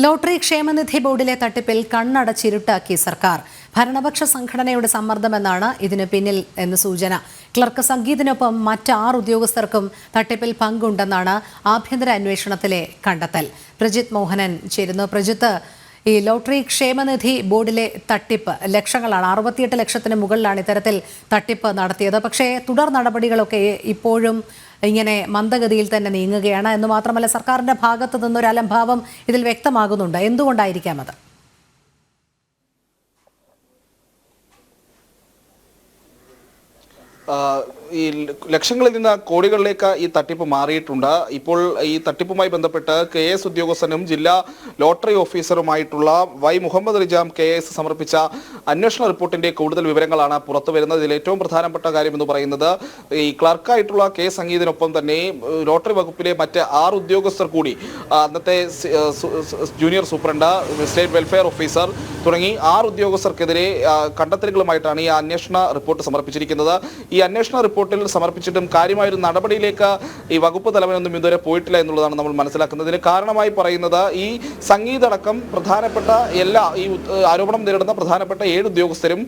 Lottery ക്ഷേമനിധി ബോർഡിലെ തട്ടിപ്പിൽ കണ്ണടച്ചിരുട്ടാക്കി സർക്കാർ. ഭരണപക്ഷ സംഘടനയുടെ സമ്മർദ്ദമെന്നാണ് ഇതിന് പിന്നിൽ എന്ന് സൂചന. ക്ലർക്ക് സംഗീതിനൊപ്പം മറ്റ് 6 ഉദ്യോഗസ്ഥർക്കും തട്ടിപ്പിൽ പങ്കുണ്ടെന്നാണ് ആഭ്യന്തര അന്വേഷണത്തിലെ കണ്ടെത്തൽ. പ്രജിത് മോഹനൻ ചേരുന്നു. പ്രജിത്ത്, ഈ ലോട്ടറി ക്ഷേമനിധി ബോർഡിലെ തട്ടിപ്പ് ലക്ഷങ്ങളാണ്, 68 ലക്ഷത്തിന് മുകളിലാണ് ഇത്തരത്തിൽ തട്ടിപ്പ് നടത്തിയത്. പക്ഷേ തുടർ നടപടികളൊക്കെ ഇപ്പോഴും ഇങ്ങനെ മന്ദഗതിയിൽ തന്നെ നീങ്ങുകയാണ് എന്ന് മാത്രമല്ല, സർക്കാരിന്റെ ഭാഗത്തു നിന്നൊരു അലംഭാവം ഇതിൽ വ്യക്തമാകുന്നുണ്ട്. എന്തുകൊണ്ടായിരിക്കാം അത്? ഈ ലക്ഷങ്ങളിൽ നിന്ന് കോടികളിലേക്ക് ഈ തട്ടിപ്പ് മാറിയിട്ടുണ്ട്. ഇപ്പോൾ ഈ തട്ടിപ്പുമായി ബന്ധപ്പെട്ട് KS ഉദ്യോഗസ്ഥനും ജില്ലാ ലോട്ടറി ഓഫീസറുമായിട്ടുള്ള വൈ മുഹമ്മദ് റിജാം KS സമർപ്പിച്ച അന്വേഷണ റിപ്പോർട്ടിന്റെ കൂടുതൽ വിവരങ്ങളാണ് പുറത്തു വരുന്നത്. ഇതിൽ ഏറ്റവും പ്രധാനപ്പെട്ട കാര്യം എന്ന് പറയുന്നത്, ഈ ക്ലർക്കായിട്ടുള്ള K സംഗീതിനൊപ്പം തന്നെ ലോട്ടറി വകുപ്പിലെ മറ്റ് 6 ഉദ്യോഗസ്ഥർ കൂടി, അന്നത്തെ junior superintendent, state welfare officer തുടങ്ങി 6 ഉദ്യോഗസ്ഥർക്കെതിരെ കണ്ടെത്തലുകളുമായിട്ടാണ് ഈ അന്വേഷണ റിപ്പോർട്ട് സമർപ്പിച്ചിരിക്കുന്നത്. ഈ അന്വേഷണ റിപ്പോർട്ടിൽ സമർപ്പിച്ചിട്ടും കാര്യമായൊരു നടപടിയിലേക്ക് ഈ വകുപ്പ് തലവനൊന്നും ഇതുവരെ പോയിട്ടില്ല എന്നുള്ളതാണ് നമ്മൾ മനസ്സിലാക്കുന്നത്. ഇതിന് കാരണമായി പറയുന്നത്, ഈ സംഗീതടക്കം പ്രധാനപ്പെട്ട ഈ ആരോപണം നേരിടുന്ന പ്രധാനപ്പെട്ട 7 ഉദ്യോഗസ്ഥരും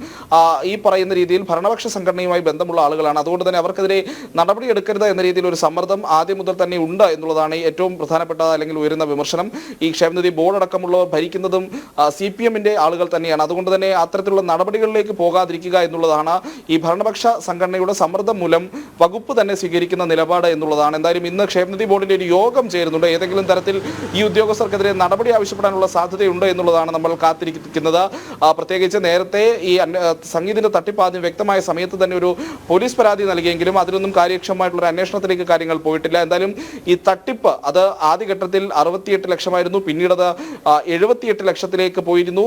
ഈ പറയുന്ന രീതിയിൽ ഭരണപക്ഷ സംഘടനയുമായി ബന്ധമുള്ള ആളുകളാണ്. അതുകൊണ്ട് തന്നെ അവർക്കെതിരെ നടപടിയെടുക്കരുത് എന്ന രീതിയിൽ ഒരു സമ്മർദ്ദം ആദ്യം മുതൽ തന്നെ ഉണ്ട് എന്നുള്ളതാണ് ഏറ്റവും പ്രധാനപ്പെട്ട അല്ലെങ്കിൽ ഉയരുന്ന വിമർശനം. ഈ ക്ഷേമനിധി ബോർഡ് അടക്കമുള്ളവർ ഭരിക്കുന്നതും CPM-ന്റെ ആളുകൾ തന്നെയാണ്. അതുകൊണ്ട് തന്നെ അത്തരത്തിലുള്ള നടപടികളിലേക്ക് പോകാതിരിക്കുക എന്നുള്ളതാണ് ഈ ഭരണപക്ഷ സംഘടനയുടെ സമ്മർദ്ദം മൂലം വകുപ്പ് തന്നെ സ്വീകരിക്കുന്ന നിലപാട് എന്നുള്ളതാണ്. എന്തായാലും ഇന്ന് ക്ഷേമനിധി ബോർഡിന്റെ ഒരു യോഗം ചേരുന്നുണ്ട്. ഏതെങ്കിലും തരത്തിൽ ഈ ഉദ്യോഗസ്ഥർക്കെതിരെ നടപടി ആവശ്യപ്പെടാനുള്ള സാധ്യതയുണ്ട് എന്നുള്ളതാണ് നമ്മൾ കാത്തിരിക്കുന്നത്. പ്രത്യേകിച്ച് നേരത്തെ ഈ സംഗീതിന്റെ തട്ടിപ്പ് ആദ്യം വ്യക്തമായ സമയത്ത് തന്നെ ഒരു പോലീസ് പരാതി നൽകിയെങ്കിലും അതിലൊന്നും കാര്യക്ഷമമായിട്ടുള്ള ഒരു അന്വേഷണത്തിലേക്ക് കാര്യങ്ങൾ പോയിട്ടില്ല. എന്തായാലും ഈ തട്ടിപ്പ് അത് ആദ്യഘട്ടത്തിൽ 68 ലക്ഷമായിരുന്നു, പിന്നീട് അത് 78 ലക്ഷത്തിലേക്ക് പോയിരുന്നു.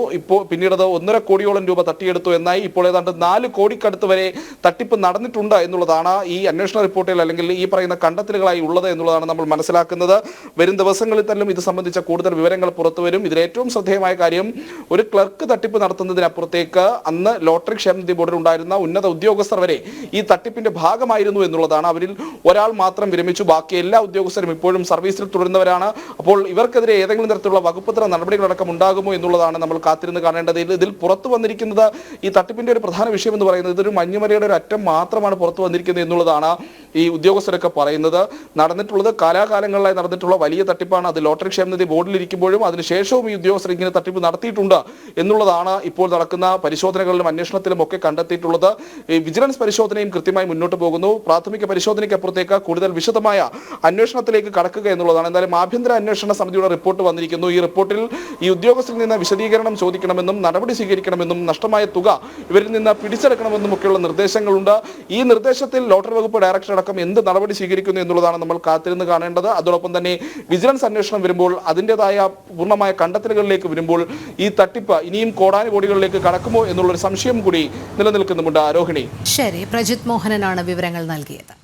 പിന്നീട് അത് 1.5 കോടിയോളം രൂപ തട്ടിയെടുത്തു എന്നായി. ഇപ്പോൾ ഏതാണ്ട് 4 കോടിക്കടുത്ത് വരെ തട്ടിപ്പ് നടന്നിട്ടുണ്ട് എന്നുള്ളതാണ് ഈ അന്വേഷണ റിപ്പോർട്ടിൽ അല്ലെങ്കിൽ ഈ പറയുന്ന കണ്ടെത്തലുകളായി ഉള്ളത് എന്നുള്ളതാണ് നമ്മൾ മനസ്സിലാക്കുന്നത്. വരും ദിവസങ്ങളിൽ തന്നെ ഇത് സംബന്ധിച്ച കൂടുതൽ വിവരങ്ങൾ പുറത്തു വരും. ഇതിൽ ഏറ്റവും ശ്രദ്ധേയമായ കാര്യം, ഒരു ക്ലർക്ക് തട്ടിപ്പ് നടത്തുന്നതിനപ്പുറത്തേക്ക് അന്ന് ലോട്ടറി ക്ഷേമനിധി ബോർഡിൽ ഉണ്ടായിരുന്ന ഉന്നത ഉദ്യോഗസ്ഥർ വരെ ഈ തട്ടിപ്പിന്റെ ഭാഗമായിരുന്നു എന്നുള്ളതാണ്. അവരിൽ ഒരാൾ മാത്രം വിരമിച്ചു, ബാക്കി എല്ലാ ഉദ്യോഗസ്ഥരും ഇപ്പോഴും സർവീസിൽ തുടരുന്നവരാണ്. അപ്പോൾ ഇവർക്കെതിരെ ഏതെങ്കിലും തരത്തിലുള്ള വകുപ്പുതല നടപടികളടക്കം ഉണ്ടാകുമോ എന്നുള്ളതാണ് നമ്മൾ കാത്തിരുന്ന് കാണേണ്ടത്. ഇതിൽ പുറത്തു വന്നിരിക്കുന്നത്, ഈ തട്ടിപ്പിന്റെ ഒരു പ്രധാന വിഷയം എന്ന് പറയുന്നത്, ഇതൊരു മഞ്ഞുമലയുടെ ഒരു അറ്റം മാത്രമാണ് പുറത്തു വന്നിരിക്കുന്നത് എന്നുള്ളതാണ് ഈ ഉദ്യോഗസ്ഥരൊക്കെ പറയുന്നത്. നടന്നിട്ടുള്ളത് കാലാകാലങ്ങളിലായി നടന്നിട്ടുള്ള വലിയ തട്ടിപ്പാണ്. അത് ലോട്ടറി ക്ഷേമനിധി ബോർഡിലിരിക്കുമ്പോഴും അതിനുശേഷവും ഈ ഉദ്യോഗസ്ഥർ ഇങ്ങനെ തട്ടിപ്പ് നടത്തിയിട്ടുണ്ട് എന്നുള്ളതാണ് ഇപ്പോൾ നടക്കുന്ന പരിശോധനകളിലും അന്വേഷണത്തിലും ഒക്കെ കണ്ടെത്തിയിട്ടുള്ളത്. ഈ വിജിലൻസ് പരിശോധനയും കൃത്യമായി മുന്നോട്ട് പോകുന്നു. പ്രാഥമിക പരിശോധനയ്ക്ക് അപ്പുറത്തേക്ക് കൂടുതൽ വിശദമായ അന്വേഷണത്തിലേക്ക് കടക്കുക എന്നുള്ളതാണ്. എന്തായാലും ആഭ്യന്തര അന്വേഷണ സമിതിയുടെ റിപ്പോർട്ട് വന്നിരിക്കുന്നു. ഈ റിപ്പോർട്ടിൽ ഈ ഉദ്യോഗസ്ഥരിൽ നിന്ന് വിശദീകരണം ചോദിക്കണമെന്നും നടപടി സ്വീകരിക്കണമെന്നും നഷ്ടമായ തുക ഇവരിൽ നിന്ന് പിടിച്ചെടുക്കണമെന്നും ഒക്കെയുള്ള നിർദ്ദേശങ്ങളുണ്ട്. ഈ നിർദ്ദേശത്തിൽ ലോട്ടറി വകുപ്പ് ഡയറക്ടർ അടക്കം എന്ത് നടപടി സ്വീകരിക്കുന്നു എന്നുള്ളതാണ് നമ്മൾ കാത്തിരുന്ന് കാണേണ്ടത്. അതോടൊപ്പം തന്നെ വിജിലൻസ് അന്വേഷണം വരുമ്പോൾ, അതിൻ്റെതായ പൂർണ്ണമായ കണ്ടെത്തലുകളിലേക്ക് വരുമ്പോൾ ഈ തട്ടിപ്പ് ഇനിയും കോടാനുകോടികളിലേക്ക് കടക്കുമോ എന്നുള്ളൊരു സംശയം കൂടി നിലനിൽക്കുന്നുമുണ്ട്. രോഹിണി. ശരി, പ്രജിത് മോഹനനാണ് വിവരങ്ങൾ നൽകിയത്.